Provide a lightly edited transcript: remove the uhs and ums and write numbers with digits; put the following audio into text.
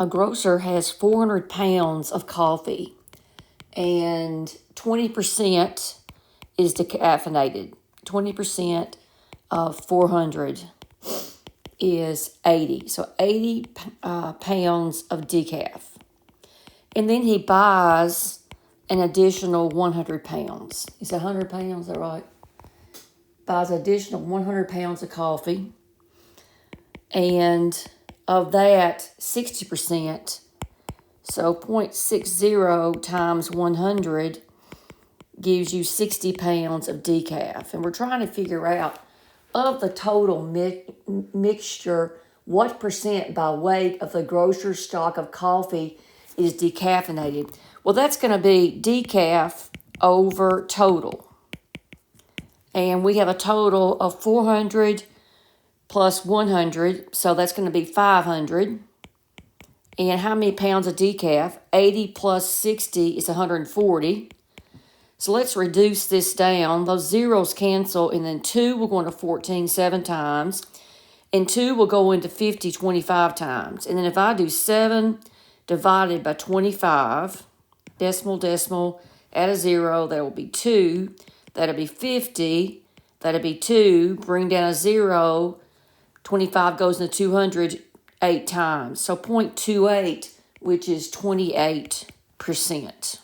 a grocer has 400 pounds of coffee and 20% is decaffeinated. 20% of 400 is 80. So 80 pounds of decaf. And then he buys an additional 100 pounds. Is 100 pounds, is that right? Buys additional 100 pounds of coffee. And of that, 60%, so 0.60 times 100 gives you 60 pounds of decaf. And we're trying to figure out, of the total mixture, what percent by weight of the grocer's stock of coffee is decaffeinated. Well, that's going to be decaf over total. And we have a total of 400 plus 100, so that's going to be 500. And how many pounds of decaf? 80 plus 60 is 140. So let's reduce this down. Those zeros cancel, and then 2 will go into 14 7 times. And 2 will go into 50 25 times. And then if I do 7 divided by 25, decimal, add a 0, that will be 2. That'll be 50. That'll be 2. Bring down a 0. 25 goes into 200 8 times. So 0.28, which is 28%.